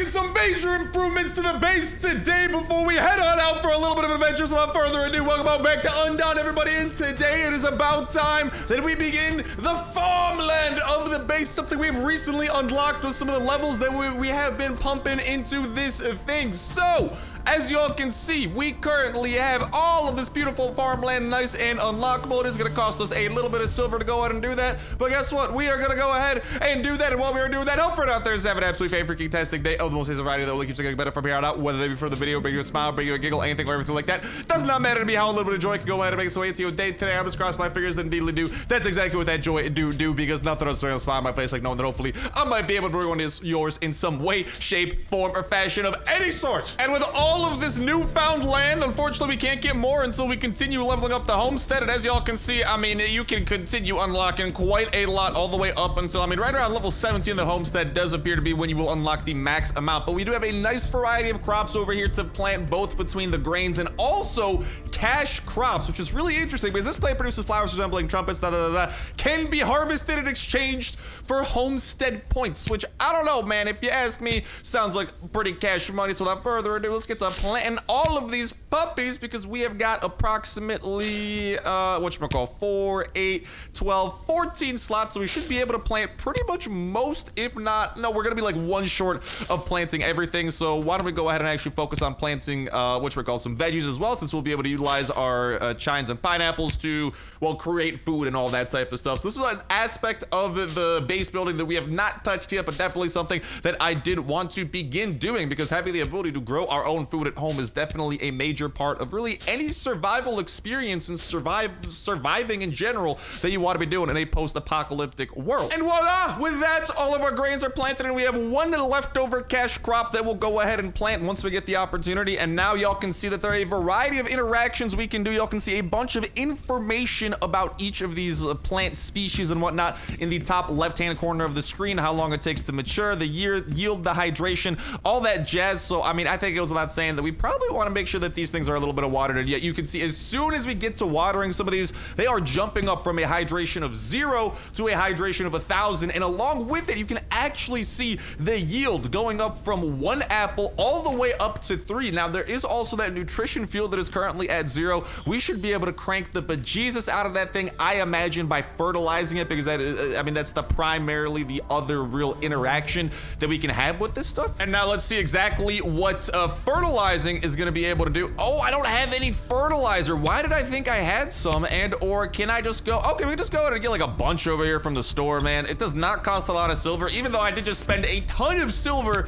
making some major improvements to the base today before we head on out for a little bit of adventure. So without further ado, welcome on back to Undawn, everybody. And today it is about time that we begin the farmland of the base, something we've recently unlocked with some of the levels that we have been pumping into this thing. So, as y'all can see, we currently have all of this beautiful farmland, nice and unlockable. It is gonna cost us a little bit of silver to go ahead and do that, but guess what? We are gonna go ahead and do that, and while we are doing that, hope for out there is have an absolutely fantastic day of the most amazing variety that will keep getting better from here on out, whether they be for the video, bring you a smile, bring you a giggle, anything or everything like that. Does not matter to me how a little bit of joy can go ahead and make its way into your day today. I'm just crossing my fingers and indeedly do. That's exactly what that joy do, because nothing else is gonna smile on my face like knowing that hopefully I might be able to bring one of yours in some way, shape, form, or fashion of any sort. And with all of this newfound land, unfortunately we can't get more until we continue leveling up the homestead. And as y'all can see, I mean, you can continue unlocking quite a lot all the way up until, I mean, right around level 17, the homestead does appear to be when you will unlock the max amount. But we do have a nice variety of crops over here to plant, both between the grains and also cash crops, which is really interesting because this plant produces flowers resembling trumpets, can be harvested and exchanged for homestead points, which I don't know, man, if you ask me, sounds like pretty cash money. So without further ado, let's get to planting all of these puppies, because we have got approximately whatchamacall, 4, 8, 12, 14 slots, so we should be able to plant pretty much most, if not, no, we're gonna be like one short of planting everything. So why don't we go ahead and actually focus on planting whatchamacall, some veggies as well, since we'll be able to utilize our chines and pineapples to, well, create food and all that type of stuff. So this is an aspect of the base building that we have not touched yet, but definitely something that I did want to begin doing, because having the ability to grow our own food at home is definitely a major part of really any survival experience and surviving in general that you want to be doing in a post-apocalyptic world. And voila, with that, all of our grains are planted, and we have one leftover cash crop that we'll go ahead and plant once we get the opportunity. And now y'all can see that there are a variety of interactions we can do. Y'all can see a bunch of information about each of these plant species and whatnot in the top left-hand corner of the screen, how long it takes to mature, the yield, the hydration, all that jazz. So I mean, I think it goes without saying that we probably want to make sure that these things are a little bit of watered, and yet you can see as soon as we get to watering some of these, they are jumping up from a hydration of 0 to a hydration of 1,000, and along with it you can actually see the yield going up from 1 apple all the way up to 3. Now there is also that nutrition field that is currently at 0. We should be able to crank the bejesus out of that thing, I imagine, by fertilizing it, because that is, I mean, that's primarily the other real interaction that we can have with this stuff. And now let's see exactly what fertilizing is going to be able to do. Oh, I don't have any fertilizer. Why did I think I had some? And or can I just go, okay, we can just go ahead and get like a bunch over here from the store, man. It does not cost a lot of silver, even though I did just spend a ton of silver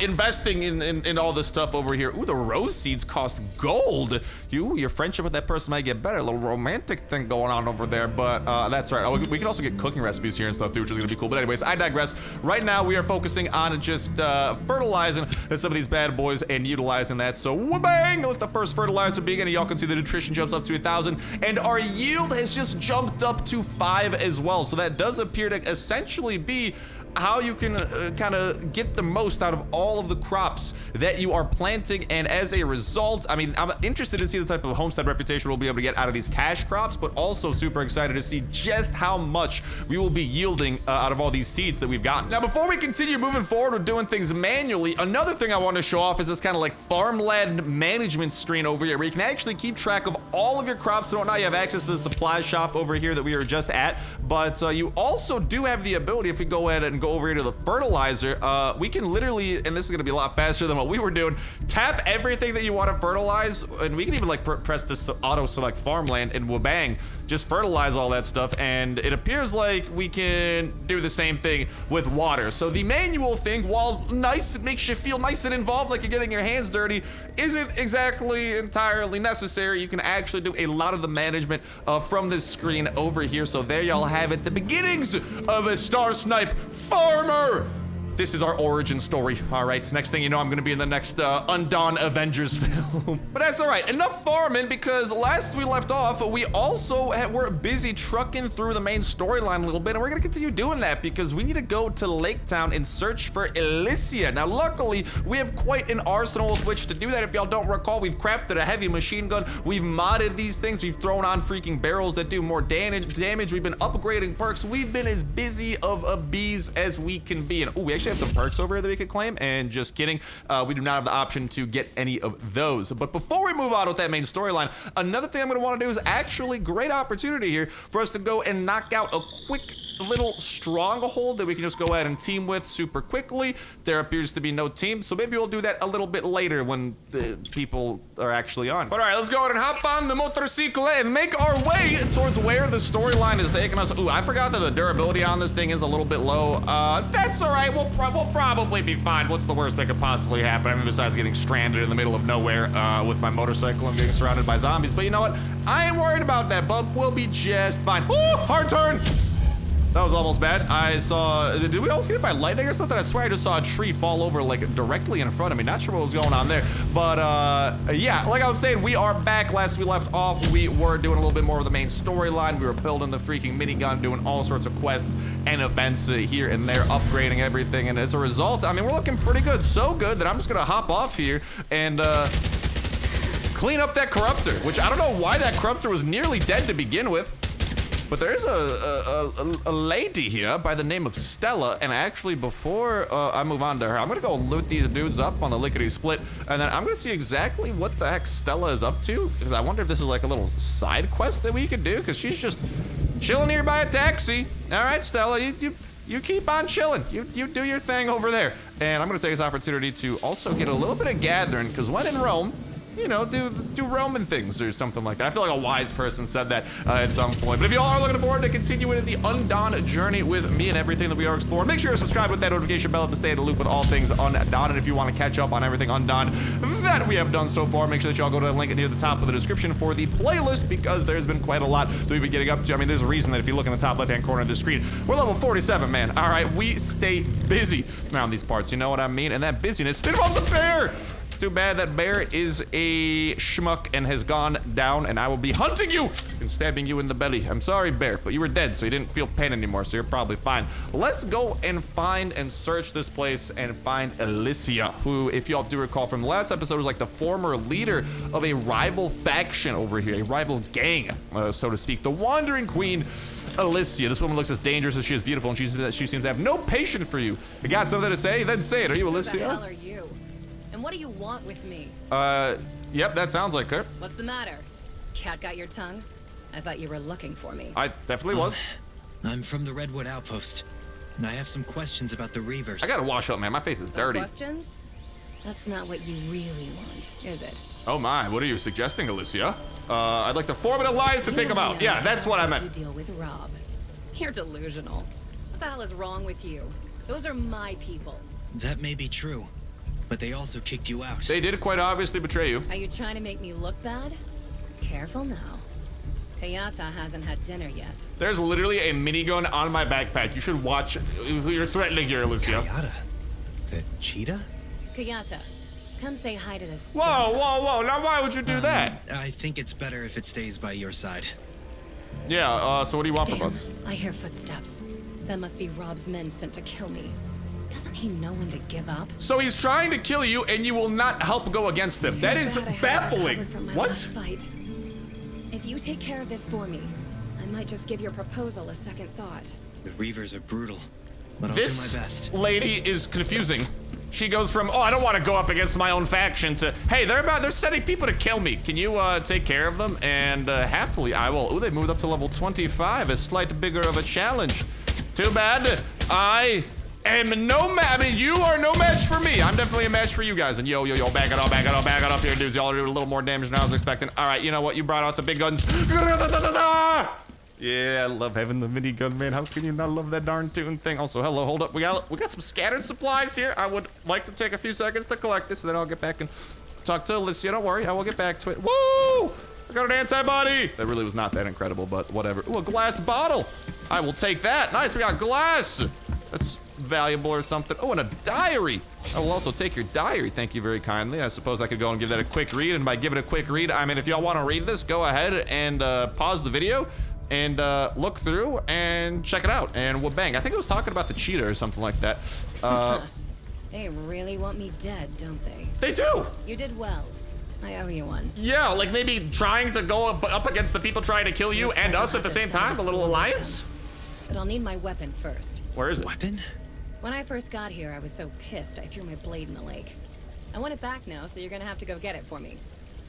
investing in all this stuff over here. Ooh, the rose seeds cost gold. Your friendship with that person might get better. A little romantic thing going on over there, but that's right. Oh, we can also get cooking recipes here and stuff too, which is gonna be cool. But anyways, I digress. Right now we are focusing on just fertilizing some of these bad boys and utilizing that. So bang, let the first fertilizer begin, and y'all can see the nutrition jumps up to 1,000, and our yield has just jumped up to 5 as well. So that does appear to essentially be how you can kind of get the most out of all of the crops that you are planting. And as a result, I mean, I'm interested to see the type of homestead reputation we'll be able to get out of these cash crops, but also super excited to see just how much we will be yielding out of all these seeds that we've gotten. Now, before we continue moving forward with doing things manually, another thing I want to show off is this kind of like farmland management screen over here, where you can actually keep track of all of your crops and whatnot. You have access to the supply shop over here that we were just at, but you also do have the ability, if we go ahead and go over here to the fertilizer, we can literally, and this is gonna be a lot faster than what we were doing, tap everything that you want to fertilize, and we can even like press this auto select farmland, and bang, just fertilize all that stuff. And it appears like we can do the same thing with water. So the manual thing, while nice, it makes you feel nice and involved, like you're getting your hands dirty, isn't exactly entirely necessary. You can actually do a lot of the management from this screen over here. So there y'all have it, the beginnings of a Star Snipe farmer. This is our origin story. All right, next thing you know, I'm gonna be in the next Undawn Avengers film. But that's all right, enough farming, because last we left off, we also were busy trucking through the main storyline a little bit, and we're gonna continue doing that because we need to go to Lake Town and search for Elysia. Now, luckily, we have quite an arsenal with which to do that. If y'all don't recall, we've crafted a heavy machine gun, we've modded these things, we've thrown on freaking barrels that do more damage, we've been upgrading perks, we've been as busy of a bees as we can be. And oh, we actually actually have some perks over here that we could claim, and just kidding, we do not have the option to get any of those. But before we move on with that main storyline, another thing I'm going to want to do is actually great opportunity here for us to go and knock out a quick little stronghold that we can just go ahead and team with super quickly. There appears to be no team, so maybe we'll do that a little bit later when the people are actually on. All right, let's go ahead and hop on the motorcycle and make our way towards where the storyline is taking us. Ooh, I forgot that the durability on this thing is a little bit low. That's all right, we'll probably be fine. What's the worst that could possibly happen? I mean, besides getting stranded in the middle of nowhere with my motorcycle and being surrounded by zombies. But you know what? I ain't worried about that, bub. We'll be just fine. Ooh, hard turn. That was almost bad. I saw, did we almost get hit by lightning or something? I swear I just saw a tree fall over like directly in front of me. Not sure what was going on there, but yeah, like I was saying, we are back. Last we left off, we were doing a little bit more of the main storyline. We were building the freaking minigun, doing all sorts of quests and events here and there, upgrading everything. And as a result, I mean, we're looking pretty good. So good that I'm just gonna hop off here and clean up that corruptor, which I don't know why that corruptor was nearly dead to begin with. But there's a lady here by the name of Stella, and actually before I move on to her, I'm gonna go loot these dudes up on the lickety split, and then I'm gonna see exactly what the heck Stella is up to, because I wonder if this is like a little side quest that we could do, because she's just chilling here by a taxi. All right, Stella, you keep on chilling. You do your thing over there. And I'm gonna take this opportunity to also get a little bit of gathering, because when in Rome, you know, do Roman things or something like that. I feel like a wise person said that at some point. But if you all are looking forward to continuing the Undawn journey with me and everything that we are exploring, make sure to subscribe with that notification bell to stay in the loop with all things Undawn. And if you want to catch up on everything Undawn that we have done so far, make sure that you all go to the link near the top of the description for the playlist, because there's been quite a lot that we've been getting up to. I mean, there's a reason that if you look in the top left-hand corner of the screen, we're level 47, man. All right, we stay busy around these parts. You know what I mean? And that busyness involves a bear. Too bad that bear is a schmuck and has gone down, and I will be hunting you and stabbing you in the belly. I'm sorry, bear, but you were dead, so you didn't feel pain anymore, so you're probably fine. Let's go and find and search this place and find Alicia, who, if y'all do recall from the last episode, was like the former leader of a rival faction over here, a rival gang, so to speak. The Wandering Queen, Alicia. This woman looks as dangerous as she is beautiful, and she seems to have no patience for you. You got something to say? Then say it. Are you Alicia? Who the hell are you? And what do you want with me? Yep, that sounds like her. What's the matter? Cat got your tongue? I thought you were looking for me. I definitely was. I'm from the Redwood Outpost, and I have some questions about the Reavers. I gotta wash up, man. My face is dirty. Questions? That's not what you really want, is it? Oh my, what are you suggesting, Alicia? I'd like to form an alliance to take him out. Yeah, that's what I meant. You deal with Rob. You're delusional. What the hell is wrong with you? Those are my people. That may be true, but they also kicked you out. They did quite obviously betray you. Are you trying to make me look bad? Careful now. Kayata hasn't had dinner yet. There's literally a minigun on my backpack. You should watch who you're threatening here, Alicia. Kayata? The cheetah? Kayata, come say hi to this. Whoa, whoa, whoa. Now why would you do that? I think it's better if it stays by your side. Yeah, so what do you want Damn, from us? I hear footsteps. That must be Rob's men sent to kill me. Doesn't he know when to give up? So he's trying to kill you and you will not help go against him. That is baffling. What? Fight. If you take care of this for me, I might just give your proposal a second thought. The Reavers are brutal, but I'll do my best. This lady is confusing. She goes from, oh, I don't want to go up against my own faction to, hey, they're sending people to kill me. Can you take care of them? And happily I will. Ooh, they moved up to level 25, a slight bigger of a challenge. Too bad. I am no match. I mean, you are no match for me. I'm definitely a match for you guys. And yo, back it up here, dudes. Y'all are doing a little more damage than I was expecting. All right, you know what? You brought out the big guns. Yeah, I love having the minigun, man. How can you not love that darn tune thing? Also, hello, hold up. We got some scattered supplies here. I would like to take a few seconds to collect this, and then I'll get back and talk to Alicia. Don't worry, I will get back to it. Woo! I got an antibody. That really was not that incredible, but whatever. Ooh, a glass bottle. I will take that. Nice, we got glass. That's valuable or something. Oh, and a diary. I will also take your diary. Thank you very kindly. I suppose I could go and give that a quick read. And by giving a quick read, I mean, if y'all want to read this, go ahead and pause the video and look through and check it out. And we'll bang. I think it was talking about the cheetah or something like that. They really want me dead, don't they? They do. You did well. I owe you one. Yeah, like maybe trying to go up against the people trying to kill you and us at the same time. A little alliance. But I'll need my weapon first. Where is it? Weapon? When I first got here, I was so pissed I threw my blade in the lake. I want it back now, so you're gonna have to go get it for me.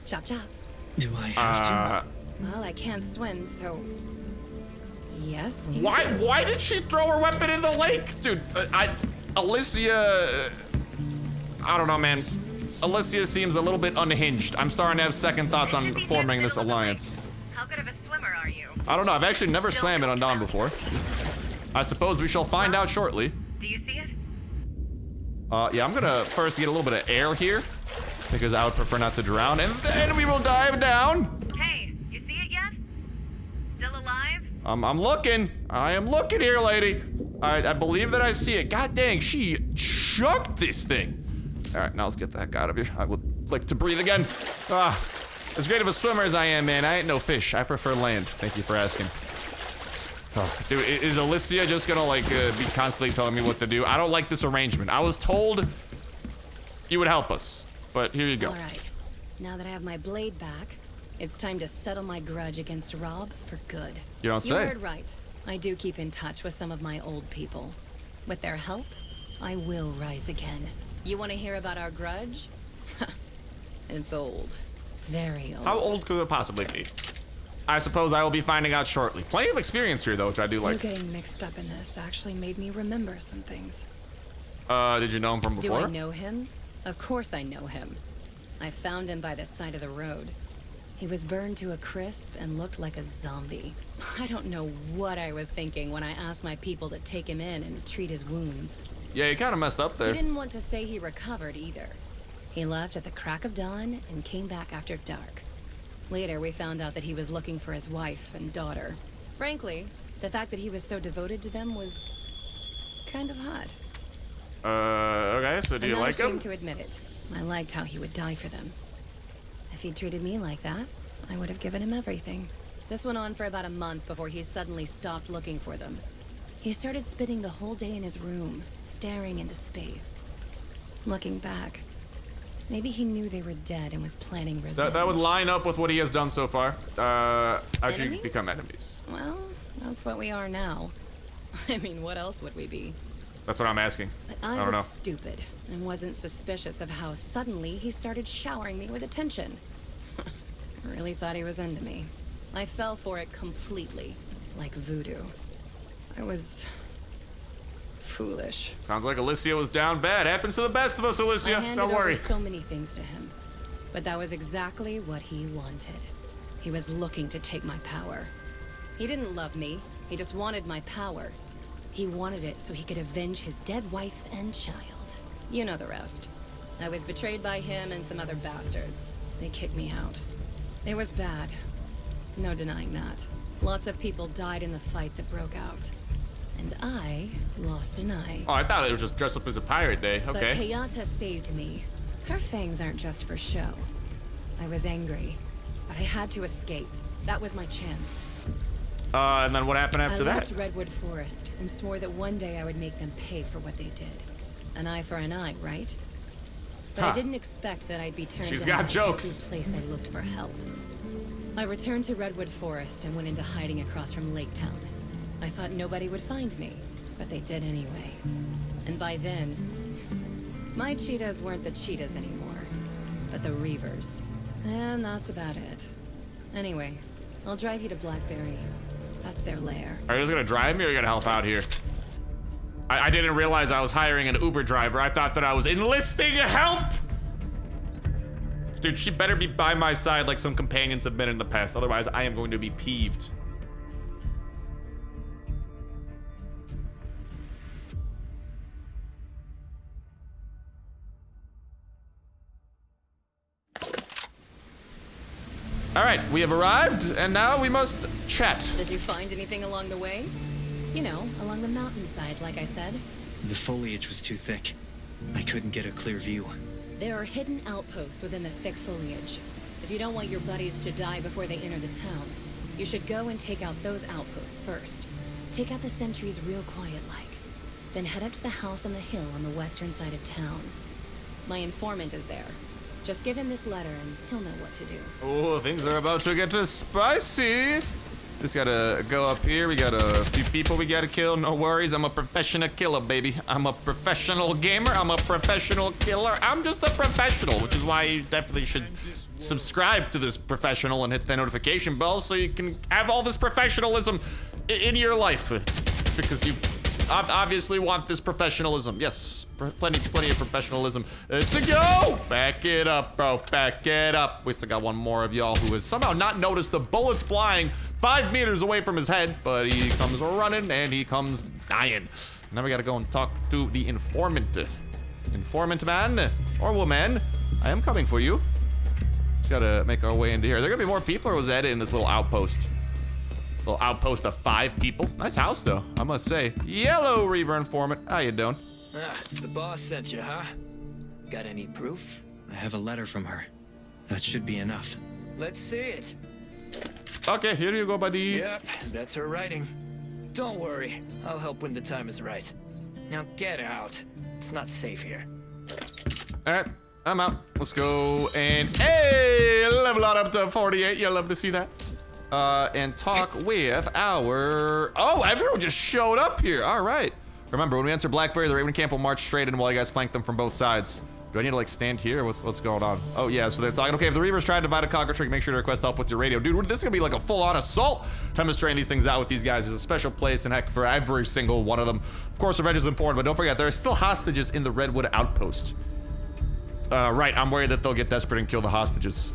Chop chop. Do I have to? Well, I can't swim, so... Yes, you Why? do. Why did she throw her weapon in the lake, dude? Alicia. I don't know, man. Alicia seems a little bit unhinged. I'm starting to have second thoughts on forming this alliance. How good of a swimmer are you? I don't know. I've actually never swam in Undawn before. I suppose we shall find out shortly. Do you see it? Yeah, I'm gonna first get a little bit of air here because I would prefer not to drown, and then we will dive down. Hey, you see it yet? Still alive? I'm looking. I am looking here, lady. All right, I believe that I see it. God dang, she chucked this thing. All right, now let's get the heck out of here. I would like to breathe again. As great of a swimmer as I am, man, I ain't no fish. I prefer land. Thank you for asking. Oh, dude, is Alicia just gonna like be constantly telling me what to do? I don't like this arrangement. I was told you would help us, but here you go. All right. Now that I have my blade back, it's time to settle my grudge against Rob for good. You don't You say. heard right. I do keep in touch with some of my old people. With their help, I will rise again. You want to hear about our grudge? It's old. Very old. How old could it possibly be? I suppose I will be finding out shortly. Plenty of experience here, though, which I do like. You getting mixed up in this actually made me remember some things. Did you know him from Do before? I know him? Of course I know him. I found him by the side of the road. He was burned to a crisp and looked like a zombie. I don't know what I was thinking when I asked my people to take him in and treat his wounds. Yeah, you kind of messed up He there. didn't want to say he recovered either. He left at the crack of dawn and came back after dark. Later, we found out that he was looking for his wife and daughter. Frankly, the fact that he was so devoted to them was kind of hot. Okay, so do you I'm not like him? ashamed to admit it. I liked how he would die for them. If he'd treated me like that, I would have given him everything. This went on for about a month before he suddenly stopped looking for them. He started spending the whole day in his room, staring into space. Looking back, maybe he knew they were dead and was planning revenge. That would line up with what he has done so far. How'd you Enemies? become enemies? Well, that's what we are now. I mean, what else would we be? That's what I'm asking. But I I don't was know. stupid and wasn't suspicious of how suddenly he started showering me with attention. I really thought he was into me. I fell for it completely, like voodoo. I was foolish. Sounds like Alicia was down bad. Happens to the best of us, I Alicia. handed Don't worry. over so many things to him, but that was exactly what he wanted. He was looking to take my power. He didn't love me. He just wanted my power. He wanted it so he could avenge his dead wife and child. You know the rest. I was betrayed by him and some other bastards. They kicked me out. It was bad. No denying that. Lots of people died in the fight that broke out. And I lost an eye. Oh, I thought it was just dressed up as a pirate day. But Okay. Hayata saved me. Her fangs aren't just for show. I was angry, but I had to escape. That was my chance. And then what happened after I that? left Redwood Forest and swore that one day I would make them pay for what they did. An eye for an eye, right? But Huh. I didn't expect that I'd be turned She's down got at jokes. every place I looked for help. I returned to Redwood Forest and went into hiding across from Lake Town. I thought nobody would find me, but they did anyway. And by then, my cheetahs weren't the cheetahs anymore, but the Reavers. And that's about it. Anyway, I'll drive you to Blackberry. That's their lair. Are you just gonna drive me or are you gonna help out here? I didn't realize I was hiring an Uber driver. I thought that I was enlisting help! Dude, she better be by my side like some companions have been in the past. Otherwise, I am going to be peeved. All right, we have arrived, and now we must chat. Did you find anything along the way? You know, along the mountainside, like I said. The foliage was too thick. I couldn't get a clear view. There are hidden outposts within the thick foliage. If you don't want your buddies to die before they enter the town, you should go and take out those outposts first. Take out the sentries real quiet-like. Then head up to the house on the hill on the western side of town. My informant is there. Just give him this letter and he'll know what to do. Oh, things are about to get spicy. Just gotta go up here. We got a few people we gotta kill. No worries. I'm a professional killer, baby. I'm a professional gamer. I'm a professional killer. I'm just a professional, which is why you definitely should subscribe to this professional and hit the notification bell so you can have all this professionalism in your life. Because you obviously want this professionalism. Yes, plenty of professionalism to go. Back it up, bro. Back it up. We still got one more of y'all who has somehow not noticed the bullets flying 5 meters away from his head, but he comes running and he comes dying. Now we gotta go and talk to the informant. Informant man or woman, I am coming for you. Just gotta make our way into here. Are there gonna be more people, or was that in this little outpost? Little outpost of 5 people. Nice house though, I must say. Yellow Reaver informant, how you doing? The boss sent you, huh? Got any proof? I have a letter from her. That should be enough. Let's see it. Okay, here you go, buddy. Yep, that's her writing. Don't worry, I'll help when the time is right. Now get out. It's not safe here. All right, I'm out. Let's go and hey, level on up to 48. You'll love to see that. And talk with our... Oh, everyone just showed up here. All right. Remember, when we enter Blackberry, the Raven camp will march straight in while you guys flank them from both sides. Do I need to like stand here? What's going on? Oh yeah, so they're talking. Okay, if the Reavers try to divide a conquer trick, make sure to request help with your radio. Dude, this is gonna be like a full-on assault demonstrating these things out with these guys. There's a special place in heck for every single one of them. Of course, revenge is important, but don't forget, there are still hostages in the Redwood outpost. Right, I'm worried that they'll get desperate and kill the hostages.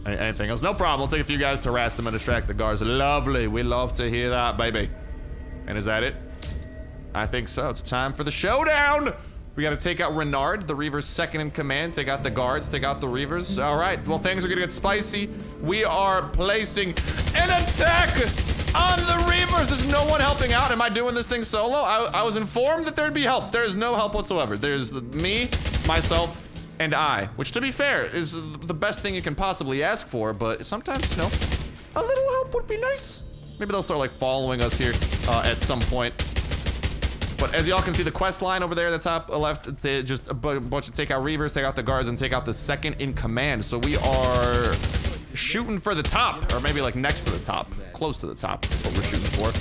Anything else? No problem. We'll take a few guys to harass them and distract the guards. Lovely. We love to hear that, baby. And is that it? I think so. It's time for the showdown. We got to take out Renard, the Reaver's second in command. Take out the guards. Take out the Reavers. All right. Well, things are going to get spicy. We are placing an attack on the Reavers. There's no one helping out. Am I doing this thing solo? I was informed that there'd be help. There's no help whatsoever. There's me, myself, and I, which to be fair is the best thing you can possibly ask for, but sometimes, you know, a little help would be nice. Maybe they'll start like following us here at some point. But as y'all can see, the quest line over there at the top left, they just a bunch of take out Reavers, take out the guards, and take out the second in command. So we are shooting for the top, or maybe like next to the top, close to the top. That's what we're shooting for.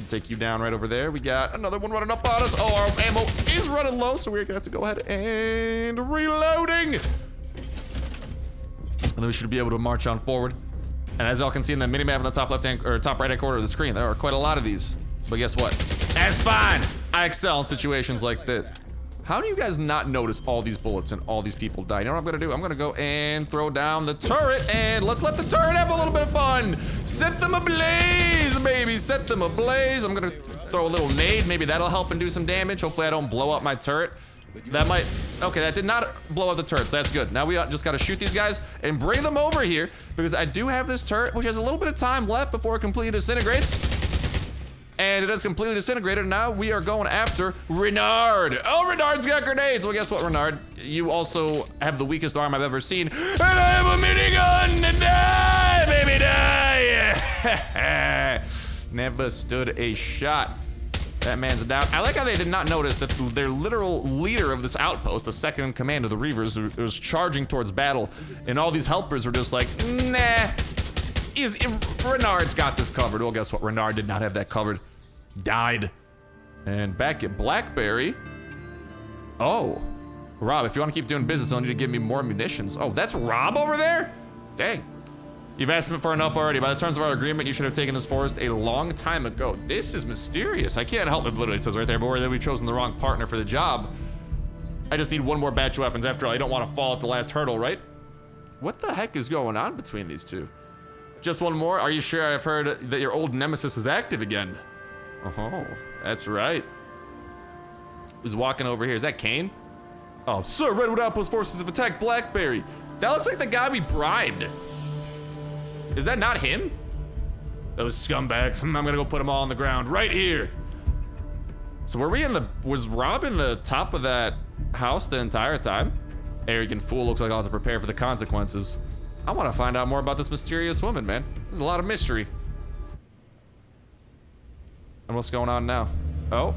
Take you down right over there. We got another one running up on us. Oh, our ammo is running low, so we're gonna have to go ahead and reloading. And then we should be able to march on forward. And as y'all can see in the minimap in the top left-hand or top right-hand corner of the screen, there are quite a lot of these. But guess what? That's fine. I excel in situations like this. How do you guys not notice all these bullets and all these people die? You know what I'm gonna do? I'm gonna go and throw down the turret, and let's let the turret have a little bit of fun. Set them ablaze, baby. Set them ablaze. I'm gonna throw a little nade. Maybe that'll help and do some damage. Hopefully I don't blow up my turret. That might, okay, that did not blow up the turret, so that's good. Now we just gotta shoot these guys and bring them over here, because I do have this turret, which has a little bit of time left before it completely disintegrates. And it has completely disintegrated. Now we are going after Renard. Oh, Renard's got grenades. Well, guess what, Renard? You also have the weakest arm I've ever seen. And I have a minigun. Die, baby, die. Never stood a shot. That man's down. I like how they did not notice that their literal leader of this outpost, the second in command of the Reavers, was charging towards battle. And all these helpers were just like, nah. Renard's got this covered. Well, guess what? Renard did not have that covered. Died. And back at Blackberry. Oh. Rob, if you want to keep doing business, I'll need to give me more munitions. Oh, that's Rob over there? Dang. You've asked me for enough already. By the terms of our agreement, you should have taken this forest a long time ago. This is mysterious. I can't help it, literally says right there, but we've chosen the wrong partner for the job. I just need one more batch of weapons. After all, you don't want to fall at the last hurdle, right? What the heck is going on between these two? Just one more? Are you sure? I've heard that your old nemesis is active again. Oh, that's right. Who's walking over here? Is that Kane? Oh, sir, Redwood Outpost forces have attacked Blackberry. That looks like the guy we bribed. Is that not him? Those scumbags. I'm gonna go put them all on the ground right here. So was Rob in the top of that house the entire time? Arrogant fool, looks like I'll have to prepare for the consequences. I want to find out more about this mysterious woman, man. There's a lot of mystery. And what's going on now? Oh.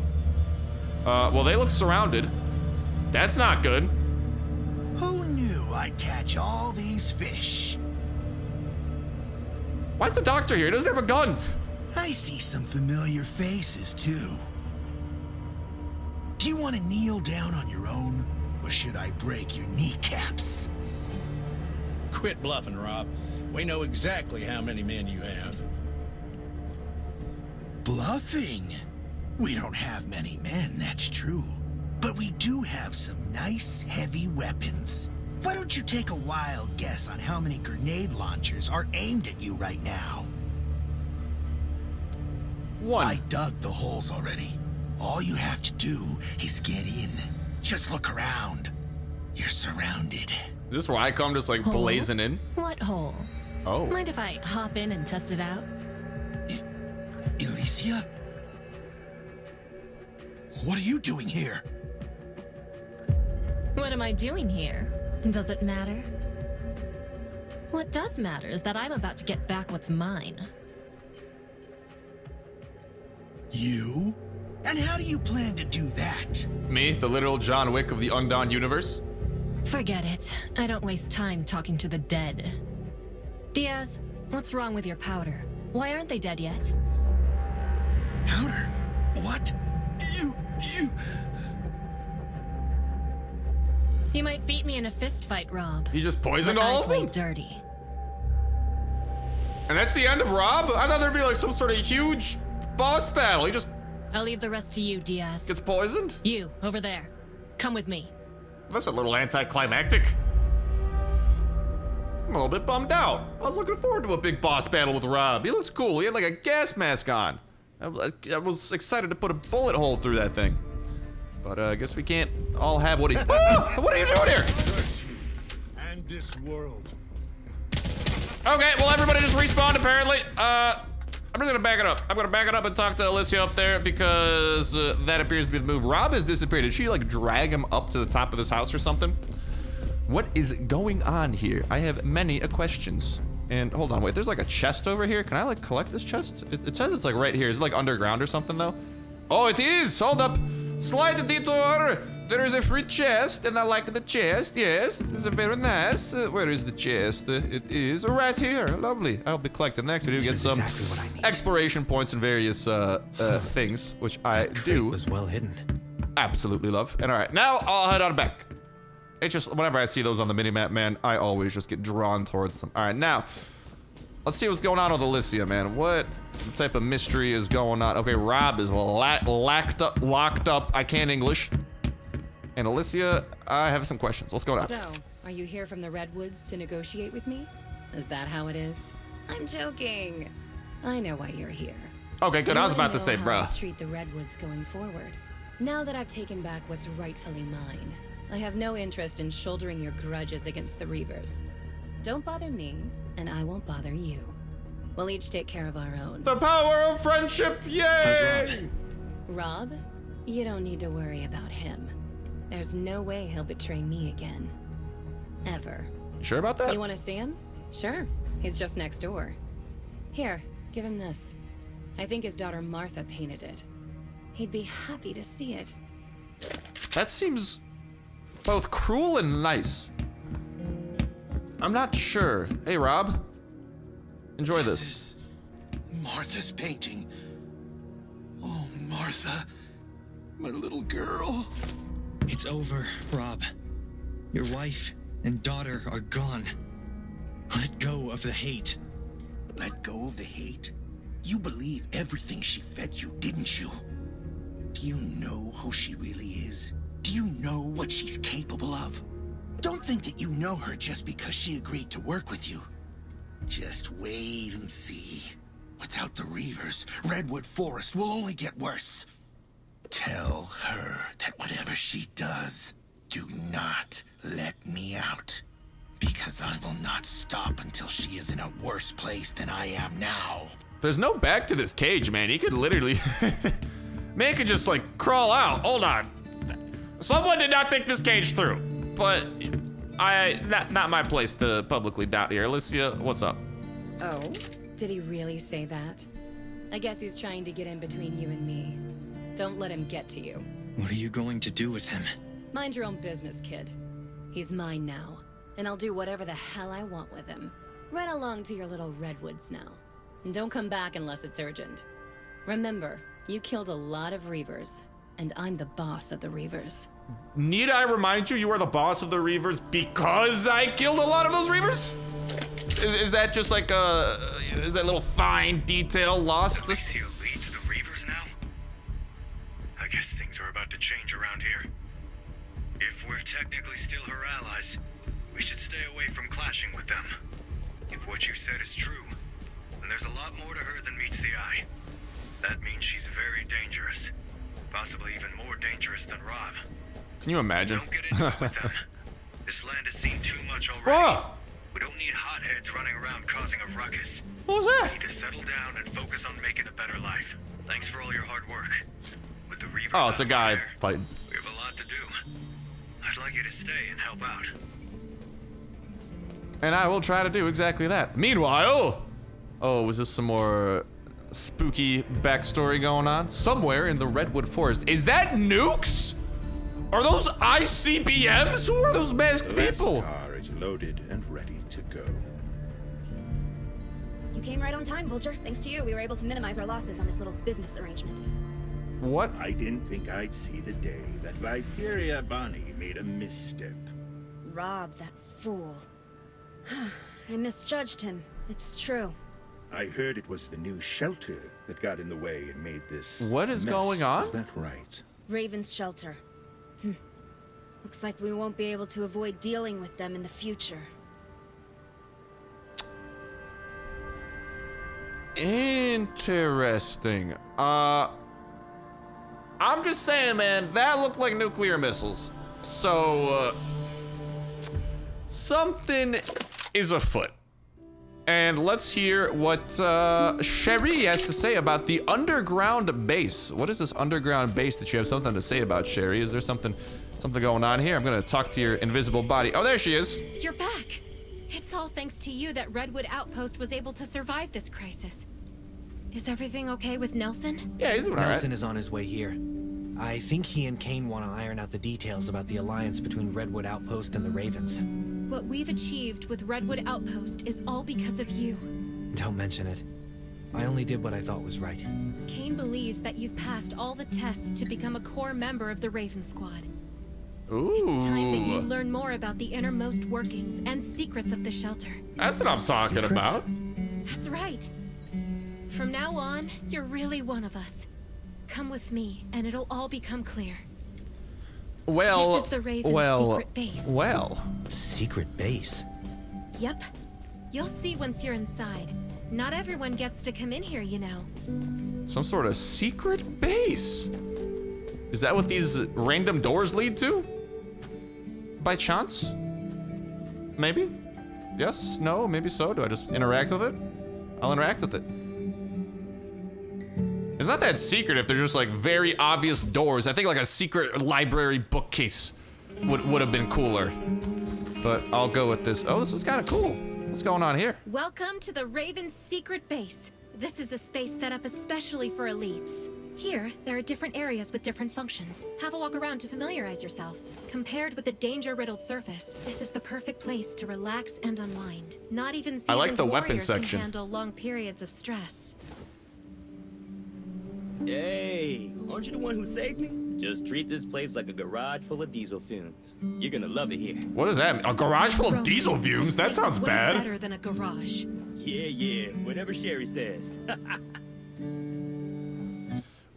Well, they look surrounded. That's not good. Who knew I'd catch all these fish? Why's the doctor here? He doesn't have a gun. I see some familiar faces, too. Do you want to kneel down on your own, or should I break your kneecaps? Quit bluffing, Rob. We know exactly how many men you have. Bluffing? We don't have many men, that's true. But we do have some nice, heavy weapons. Why don't you take a wild guess on how many grenade launchers are aimed at you right now? 1. I dug the holes already. All you have to do is get in. Just look around. You're surrounded. Is this where I come just like Hole? blazing in? What hole? Oh. Mind if I hop in and test it out? Alicia? What are you doing here? What am I doing here? Does it matter? What does matter is that I'm about to get back what's mine. You? And how do you plan to do that? Me, the literal John Wick of the Undawn universe? Forget it. I don't waste time talking to the dead. Diaz, what's wrong with your powder? Why aren't they dead yet? Powder? What? You might beat me in a fist fight, Rob. He just poisoned but all I of play them? dirty. And that's the end of Rob? I thought there'd be like some sort of huge boss battle. He just I'll leave the rest to you, Diaz. gets poisoned? You, over there. Come with me. That's a little anticlimactic. I'm a little bit bummed out. I was looking forward to a big boss battle with Rob. He looks cool. He had like a gas mask on. I was excited to put a bullet hole through that thing. But I guess we can't all have what he... Ah! What are you doing here? And this world. Okay, well everybody just respawned apparently. I'm just gonna back it up. I'm gonna back it up and talk to Alicia up there because that appears to be the move. Rob has disappeared. Did she like drag him up to the top of this house or something? What is going on here? I have many questions. And hold on, wait, there's like a chest over here. Can I like collect this chest? It says it's like right here. Is it like underground or something though? Oh, it is, hold up. Slide the detour. There is a free chest and I like the chest, yes. This is very nice. Where is the chest? It is right here, lovely. I'll be collecting next video, get some exploration points and various things, which I do. Was well hidden. Absolutely love. And all right, now I'll head on back. It's just, whenever I see those on the minimap, man, I always just get drawn towards them. All right, now, let's see what's going on with Alicia, man. What type of mystery is going on? Okay, Rob is locked up. I can't English. And Alicia, I have some questions. What's going on? So, are you here from the Redwoods to negotiate with me? Is that how it is? I'm joking. I know why you're here. Okay, good. I was about to say, bruh. bruh. Treat the Redwoods going forward. Now that I've taken back what's rightfully mine, I have no interest in shouldering your grudges against the Reavers. Don't bother me, and I won't bother you. We'll each take care of our own. The power of friendship, yay! Rob, you don't need to worry about him. There's no way he'll betray me again. Ever. You sure about that? You want to see him? Sure. He's just next door. Here, give him this. I think his daughter Martha painted it. He'd be happy to see it. That seems both cruel and nice. I'm not sure. Hey, Rob. Enjoy this. Martha's painting. Oh, Martha. My little girl. It's over, Rob. Your wife and daughter are gone. Let go of the hate. Let go of the hate? You believe everything she fed you, didn't you? Do you know who she really is? Do you know what she's capable of? Don't think that you know her just because she agreed to work with you. Just wait and see. Without the Reavers, Redwood Forest will only get worse. Tell her that whatever she does, do not let me out. Because I will not stop until she is in a worse place than I am now. There's no back to this cage, man. He could literally... Man could just, like, crawl out. Hold on. Someone did not think this cage through. But not my place to publicly doubt here. Alicia, what's up? Oh? Did he really say that? I guess he's trying to get in between you and me. Don't let him get to you. What are you going to do with him? Mind your own business, kid. He's mine now, and I'll do whatever the hell I want with him. Right along to your little Redwoods now. And don't come back unless it's urgent. Remember, you killed a lot of Reavers, and I'm the boss of the Reavers. Need I remind you, you are the boss of the Reavers because I killed a lot of those Reavers? Is that just like is that little fine detail lost? So you lead to the Reavers now? I guess things are about to change around here. If we're technically still her allies, we should stay away from clashing with them. If what you said is true, then there's a lot more to her than meets the eye. That means she's very dangerous. Possibly even more dangerous than Rob. Can you imagine? Don't get into it with them. This land has seen too much already. Oh! We don't need hotheads running around causing a ruckus. What was that? We need to settle down and focus on making a better life. Thanks for all your hard work. With the Reavers Oh, it's a guy there, fighting. we have a lot to do. I'd like you to stay and help out. And I will try to do exactly that. Meanwhile, oh, was this some more spooky backstory going on? Somewhere in the Redwood Forest. Is that nukes? Are those ICBMs? Who are those masked people? The car is loaded and ready to go. You came right on time, Vulture. Thanks to you, we were able to minimize our losses on this little business arrangement. What? I didn't think I'd see the day that Viperia Bonnie made a misstep. Rob, that fool. I misjudged him. It's true. I heard it was the new shelter that got in the way and made this. What is mess. going on? Is that right? Raven's shelter. Looks like we won't be able to avoid dealing with them in the future. Interesting. I'm just saying, man, that looked like nuclear missiles. So, something is afoot. And let's hear what Sherry has to say about the underground base. What is this underground base that you have something to say about, Sherry? Is there something going on here? I'm gonna talk to your invisible body. Oh, there she is. You're back. It's all thanks to you that Redwood Outpost was able to survive this crisis. Is everything okay with Nelson? Yeah, he's doing all right. Nelson is on his way here. I think he and Kane want to iron out the details about the alliance between Redwood Outpost and the Ravens. What we've achieved with Redwood Outpost is all because of you. Don't mention it. I only did what I thought was right. Kane believes that you've passed all the tests to become a core member of the Raven Squad. It's time that you Ooh, learn more about the innermost workings and secrets of the shelter. that's what I'm talking Secrets? about. That's right. From now on, you're really one of us. Come with me, and it'll all become clear. Well, This is the Raven's secret base. well. Secret base? Yep. You'll see once you're inside. Not everyone gets to come in here, you know. Some sort of secret base. Is that what these random doors lead to? By chance? Maybe? Yes? No? Maybe so? Do I just interact with it? I'll interact with it. It's not that secret if they're just like very obvious doors. I think like a secret library bookcase would have been cooler. But I'll go with this. Oh, this is kind of cool. What's going on here? Welcome to the Raven's secret base. This is a space set up especially for elites. Here, there are different areas with different functions. Have a walk around to familiarize yourself. Compared with the danger-riddled surface, this is the perfect place to relax and unwind. Not even I like seasoned the weapon warriors section. can handle long periods of stress. Hey, aren't you the one who saved me? Just treat this place like a garage full of diesel fumes. You're gonna love it here. What is that? A garage full of Roman, diesel this fumes? That place sounds is way bad. better than a garage. Yeah, whatever Sherry says.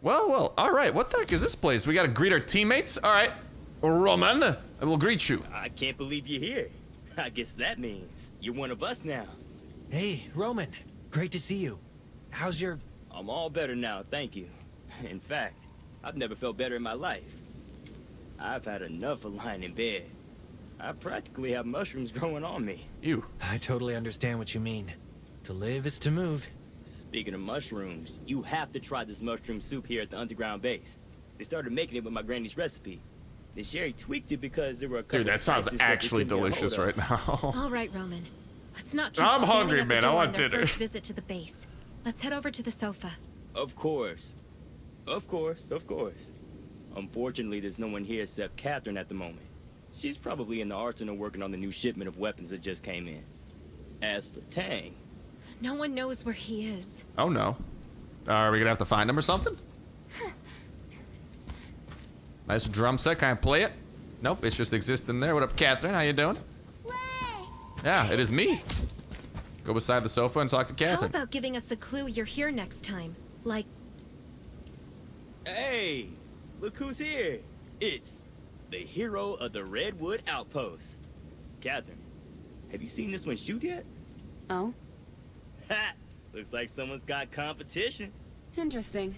Well, all right. What the heck is this place? We gotta greet our teammates? All right. Roman, I will greet you. I can't believe you're here. I guess that means you're one of us now. Hey, Roman. Great to see you. How's your... I'm all better now, thank you. In fact, I've never felt better in my life. I've had enough of lying in bed. I practically have mushrooms growing on me. You. I totally understand what you mean. To live is to move. Speaking of mushrooms, you have to try this mushroom soup here at the underground base. They started making it with my granny's recipe. Then Sherry tweaked it because there were a couple Dude, that sounds spices that actually they couldn't get delicious hold right of. now. All right, Roman. Let's not keep I'm standing hungry, at the man. I door want on their dinner. first visit to the base. Let's head over to the sofa. Of course. Of course. Unfortunately, there's no one here except Catherine at the moment. She's probably in the arsenal working on the new shipment of weapons that just came in. As for Tang... No one knows where he is. Oh no. Are we gonna have to find him or something? Nice drum set. Can I play it? Nope, it's just existing there. What up, Catherine? How you doing? Yeah, it is me. Go beside the sofa and talk to Catherine. How about giving us a clue you're here next time? Like... Hey, look who's here. It's the hero of the Redwood Outpost. Catherine, have you seen this one shoot yet? Oh? Ha! Looks like someone's got competition. Interesting.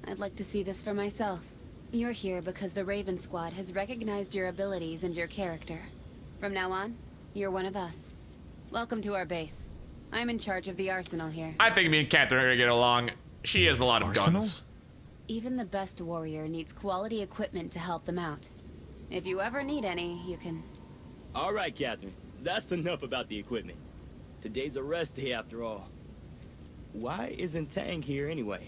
I'd like to see this for myself. You're here because the Raven Squad has recognized your abilities and your character. From now on, you're one of us. Welcome to our base. I'm in charge of the arsenal here. I think me and Catherine are gonna get along. She has a lot of Arsenal? guns. Even the best warrior needs quality equipment to help them out. If you ever need any, you can... All right, Catherine. That's enough about the equipment. Today's a rest day after all. Why isn't Tang here anyway?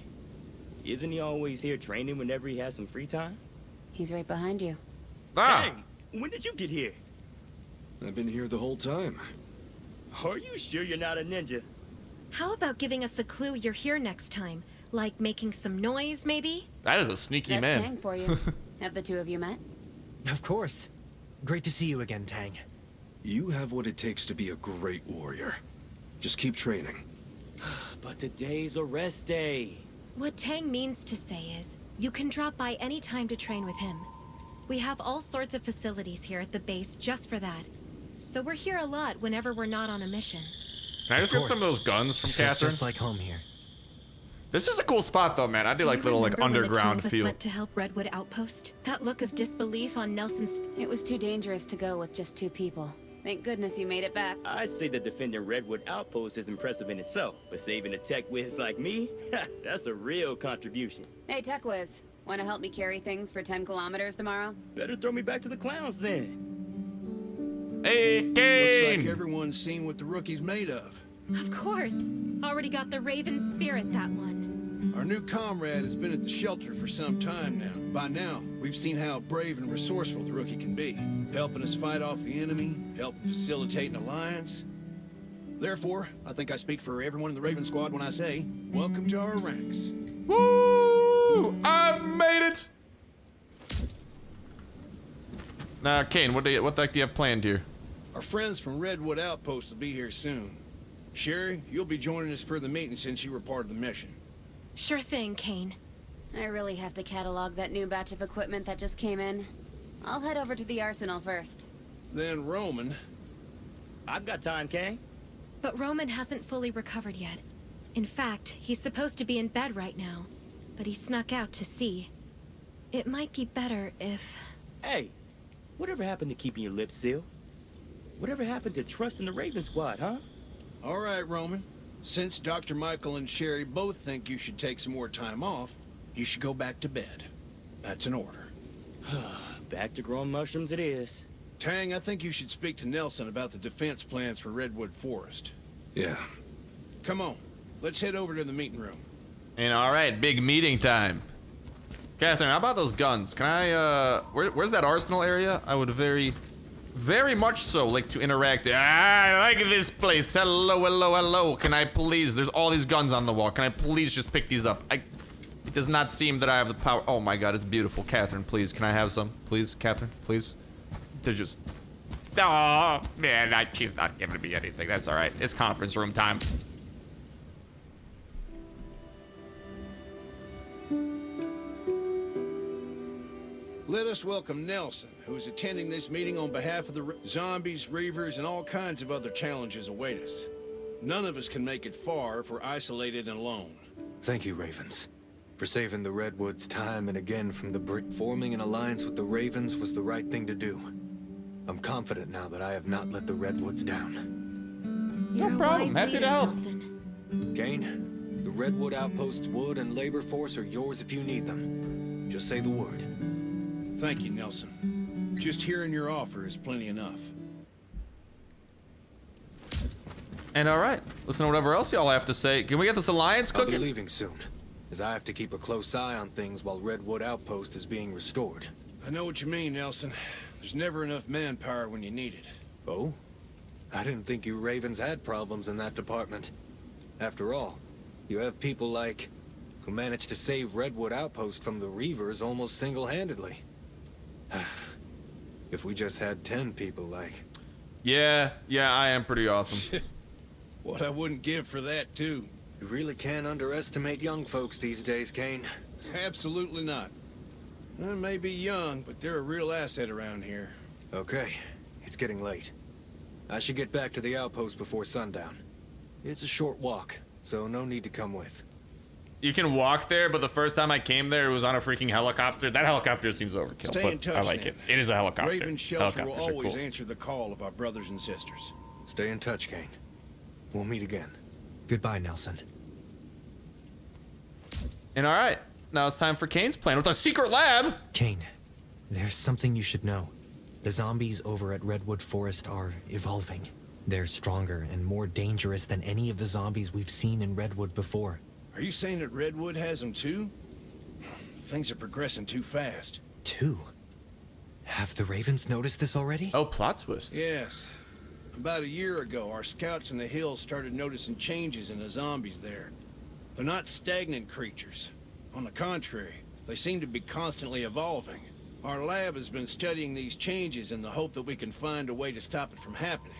Isn't he always here training whenever he has some free time? He's right behind you. Tang, when did you get here? I've been here the whole time. Are you sure you're not a ninja? How about giving us a clue you're here next time? Like making some noise, maybe? That is a sneaky That's man. Tang for you. Have the two of you met? Of course. Great to see you again, Tang. You have what it takes to be a great warrior. Just keep training. But today's a rest day. What Tang means to say is, you can drop by any time to train with him. We have all sorts of facilities here at the base just for that. So we're here a lot whenever we're not on a mission. Can I just get some of those guns from Feels Catherine? just like home here. This is a cool spot though, man. I do like little like Remember when underground the two of us feel. went to help Redwood Outpost? That look of disbelief on Nelson's... It was too dangerous to go with just two people. Thank goodness you made it back. I'd say that defending Redwood Outpost is impressive in itself, but saving a tech whiz like me, that's a real contribution. Hey, Tech Whiz. Want to help me carry things for 10 kilometers tomorrow? Better throw me back to the clowns then. Hey, Looks Kane! like everyone's seen what the rookie's made of. Of course. Already got the Raven spirit, that one. Our new comrade has been at the shelter for some time now. By now, we've seen how brave and resourceful the rookie can be, helping us fight off the enemy, helping facilitate an alliance. Therefore, I think I speak for everyone in the Raven Squad when I say, welcome to our ranks. Woo! I've made it! Now, Kane, what the heck do you have planned here? Our friends from Redwood Outpost will be here soon. Sherry, you'll be joining us for the meeting since you were part of the mission. Sure thing, Kane. I really have to catalog that new batch of equipment that just came in. I'll head over to the arsenal first. Then Roman. I've got time, Kang. But Roman hasn't fully recovered yet. In fact, he's supposed to be in bed right now, but he snuck out to see. It might be better if... Hey, whatever happened to keeping your lips sealed? Whatever happened to trusting the Raven Squad, huh? All right, Roman. Since Dr. Michael and Sherry both think you should take some more time off, you should go back to bed. That's an order. Back to growing mushrooms it is. Tang, I think you should speak to Nelson about the defense plans for Redwood Forest. Yeah. Come on, let's head over to the meeting room. And all right, big meeting time. Catherine, how about those guns? Can I, where's that arsenal area? I would very much so like to interact. I like this place. Hello, hello, hello. Can I please, there's all these guns on the wall. Can I please just pick these up? It does not seem that I have the power. Oh my God, it's beautiful. Catherine, please, can I have some? Please, Catherine, please. They're just, oh man, she's not giving me anything. That's all right. It's conference room time. Let us welcome Nelson, who is attending this meeting on behalf of the zombies, reavers, and all kinds of other challenges await us. None of us can make it far if we're isolated and alone. Thank you, Ravens. For saving the Redwoods time and again from the Brit. Forming an alliance with the Ravens was the right thing to do. I'm confident now that I have not let the Redwoods down. No problem. Happy to help. Kane, the Redwood Outpost's wood and labor force are yours if you need them. Just say the word. Thank you, Nelson. Just hearing your offer is plenty enough. And all right, listen to whatever else y'all have to say. Can we get this alliance cooking? I'll be leaving soon, as I have to keep a close eye on things while Redwood Outpost is being restored. I know what you mean, Nelson. There's never enough manpower when you need it. Oh? I didn't think you Ravens had problems in that department. After all, you have people like who managed to save Redwood Outpost from the Reavers almost single-handedly. If we just had 10 people like... Yeah, I am pretty awesome. What I wouldn't give for that, too. You really can't underestimate young folks these days, Kane. Absolutely not. They may be young, but they're a real asset around here. Okay, it's getting late. I should get back to the outpost before sundown. It's a short walk, so no need to come with. You can walk there, but the first time I came there, it was on a freaking helicopter. That helicopter seems overkill, Stay but in touch, I like then. it. It is a helicopter. Raven Shelter will Helicopters are always cool. answer the call of our brothers and sisters. Stay in touch, Kane. We'll meet again. Goodbye, Nelson. And all right, now it's time for Kane's plan with a secret lab. Kane, there's something you should know. The zombies over at Redwood Forest are evolving. They're stronger and more dangerous than any of the zombies we've seen in Redwood before. Are you saying that Redwood has them too? Things are progressing too fast. Two? Have the Ravens noticed this already? Oh, plot twist. Yes. About a year ago, our scouts in the hills started noticing changes in the zombies there. They're not stagnant creatures. On the contrary, they seem to be constantly evolving. Our lab has been studying these changes in the hope that we can find a way to stop it from happening.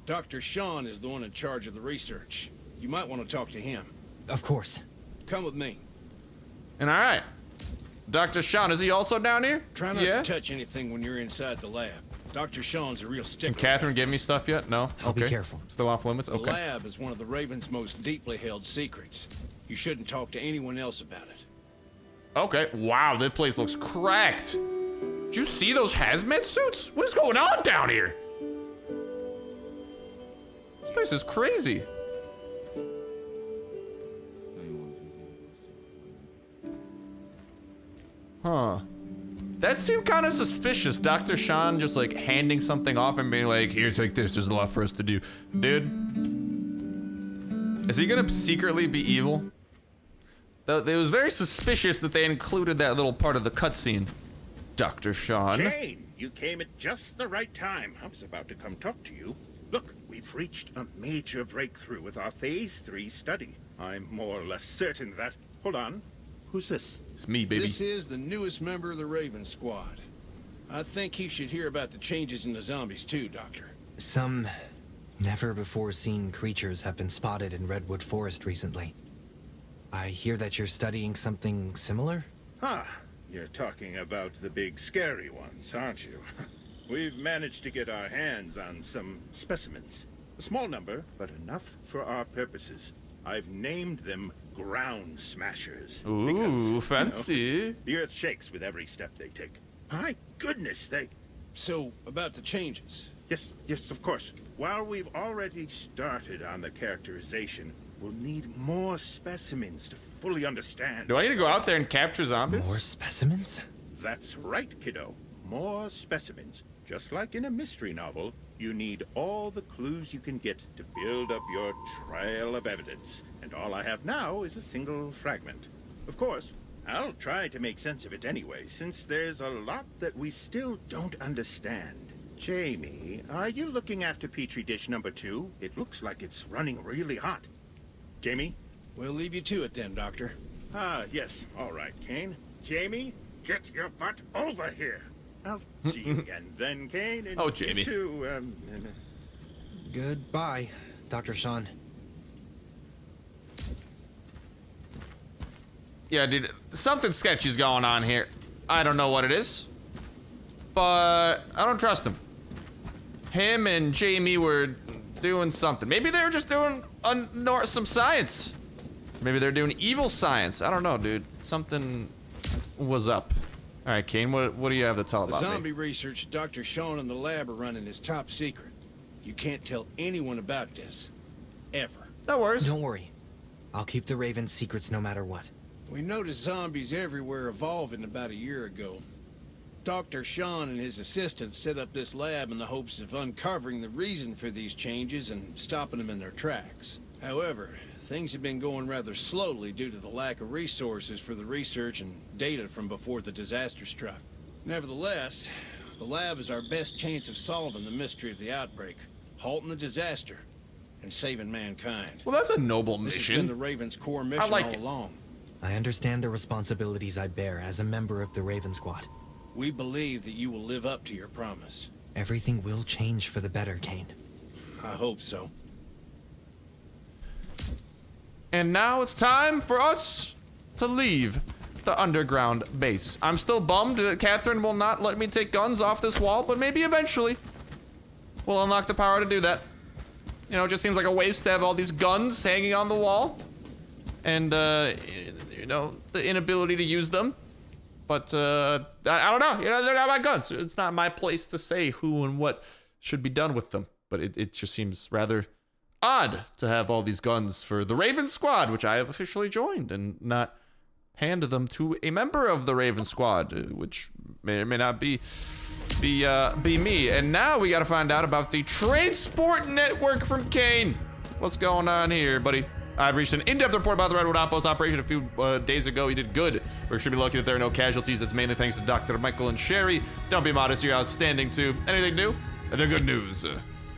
Dr. Sean is the one in charge of the research. You might want to talk to him. Of course. Come with me. And all right, Dr. Sean, is he also down here? Try not to touch anything when you're inside the lab. Dr. Sean's a real stickler. Can Catherine give me stuff yet? No? I'll be careful. Still off limits? The Okay. lab is one of the Raven's most deeply held secrets. You shouldn't talk to anyone else about it. Okay. Wow, this place looks cracked. Did you see those hazmat suits? What is going on down here? This place is crazy. Huh. That seemed kind of suspicious. Dr. Sean just like handing something off and being like, here, take this. There's a lot for us to do. Dude. Is he gonna secretly be evil? It was very suspicious that they included that little part of the cutscene. Dr. Sean. Kane, you came at just the right time. I was about to come talk to you. Look, we've reached a major breakthrough with our Phase 3 study. I'm more or less certain that... Hold on. Who's this? It's me, baby. This is the newest member of the Raven Squad. I think he should hear about the changes in the zombies too, Doctor. Some never-before-seen creatures have been spotted in Redwood Forest recently. I hear that you're studying something similar? Ah, you're talking about the big scary ones, aren't you? We've managed to get our hands on some specimens. A small number, but enough for our purposes. I've named them ground smashers. Ooh, because, fancy. You know, the earth shakes with every step they take. My goodness, they... So, about the changes? Yes, of course. While we've already started on the characterization, we'll need more specimens to fully understand. Do I need to go out there and capture zombies? More specimens? That's right, kiddo. More specimens. Just like in a mystery novel, you need all the clues you can get to build up your trail of evidence. And all I have now is a single fragment. Of course, I'll try to make sense of it anyway, since there's a lot that we still don't understand. Jamie, are you looking after Petri dish number 2? It looks like it's running really hot. Jamie? We'll leave you to it then, Doctor. Ah, yes. All right, Kane. Jamie, get your butt over here. I'll see you again then, Kane. And oh, Jamie. You too, Goodbye, Dr. Sean. Yeah, dude, something sketchy's going on here. I don't know what it is, but I don't trust him. Him and Jamie were doing something. Maybe they were just doing some science. Maybe they're doing evil science. I don't know, dude. Something was up. All right, Kane, what do you have to tell about The zombie me? research Dr. Sean and the lab are running is top secret. You can't tell anyone about this. Ever. No worries. Don't worry. I'll keep the Raven's secrets no matter what. We noticed zombies everywhere evolving about a year ago. Dr. Sean and his assistants set up this lab in the hopes of uncovering the reason for these changes and stopping them in their tracks. However, things have been going rather slowly due to the lack of resources for the research and data from before the disaster struck. Nevertheless, the lab is our best chance of solving the mystery of the outbreak, halting the disaster. and saving mankind. Well, that's a noble This has mission. been the Raven's core mission like all it. along. I understand the responsibilities I bear as a member of the Raven Squad. We believe that you will live up to your promise. Everything will change for the better, Kane. I hope so. And now it's time for us to leave the underground base. I'm still bummed that Catherine will not let me take guns off this wall, but maybe eventually we'll unlock the power to do that. You know, it just seems like a waste to have all these guns hanging on the wall. And, you know, the inability to use them. But, I don't know. You know, they're not my guns. It's not my place to say who and what should be done with them. But it just seems rather odd to have all these guns for the Raven Squad, which I have officially joined, and not hand them to a member of the Raven Squad, which may or may not be me. And now we gotta find out about the transport network from Kane. What's going on here, buddy? I've reached an in-depth report about the Redwood Outpost operation a few days ago. You did good. We should be lucky that there are no casualties. That's mainly thanks to Dr. Michael and Sherry. Don't be modest, you're outstanding too. Anything new? The good news.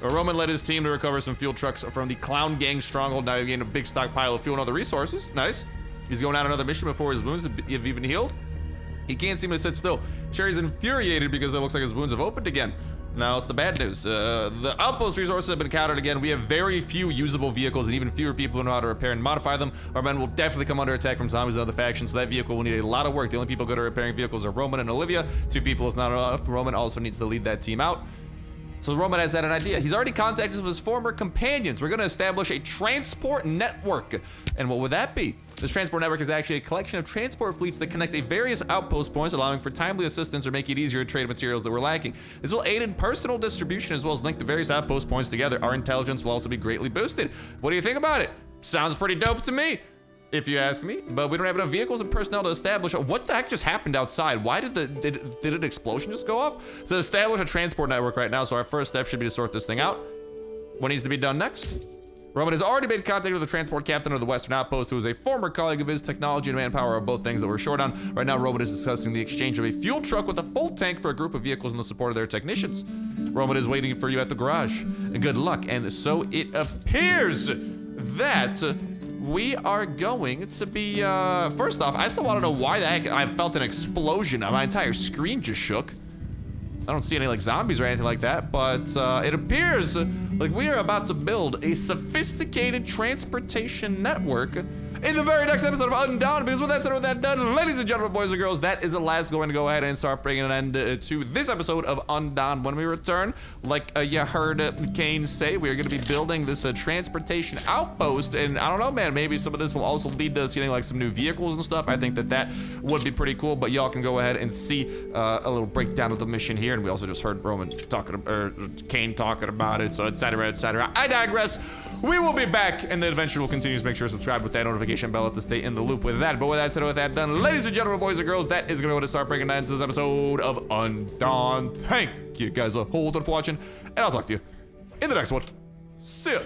Roman led his team to recover some fuel trucks from the Clown Gang stronghold. Now he gained a big stockpile of fuel and other resources. Nice. He's going on another mission before his wounds have even healed. He can't seem to sit still. Sherry's infuriated because it looks like his wounds have opened again. Now it's the bad news. The outpost resources have been countered again. We have very few usable vehicles and even fewer people who know how to repair and modify them. Our men will definitely come under attack from zombies and other factions, so that vehicle will need a lot of work. The only people good at repairing vehicles are Roman and Olivia. 2 people is not enough. Roman also needs to lead that team out. So Roman has that an idea. He's already contacted some of his former companions. We're gonna establish a transport network. And what would that be? This transport network is actually a collection of transport fleets that connect a various outpost points, allowing for timely assistance or make it easier to trade materials that we're lacking. This will aid in personal distribution as well as link the various outpost points together. Our intelligence will also be greatly boosted. What do you think about it? Sounds pretty dope to me, if you ask me, but we don't have enough vehicles and personnel to establish. What the heck just happened outside? Why did an explosion just go off? To establish a transport network right now, so our first step should be to sort this thing out. What needs to be done next? Roman has already made contact with the transport captain of the Western Outpost, who is a former colleague of his. Technology and manpower are both things that we're short on. Right now, Roman is discussing the exchange of a fuel truck with a full tank for a group of vehicles in the support of their technicians. Roman is waiting for you at the garage. Good luck. And so it appears that we are going to be, first off, I still want to know why the heck I felt an explosion. My entire screen just shook. I don't see any like zombies or anything like that, but it appears like we are about to build a sophisticated transportation network in the very next episode of Undawn. Because with that said, with that done, ladies and gentlemen, boys and girls, that is the last going to go ahead and start bringing an end to this episode of Undawn. When we return, like you heard Kane say, we are going to be building this transportation outpost. And I don't know, man, maybe some of this will also lead to us getting like some new vehicles and stuff. I think that would be pretty cool, but y'all can go ahead and see a little breakdown of the mission here. And we also just heard Roman talking, or Kane talking about it, so etc., etc. I digress. We will be back, and the adventure will continue. So make sure to subscribe with that notification bell to stay in the loop with that. But with that said, with that done, ladies and gentlemen, boys and girls, that is going to go to start breaking down to this episode of Undawn. Thank you guys a whole ton for watching, and I'll talk to you in the next one. See ya.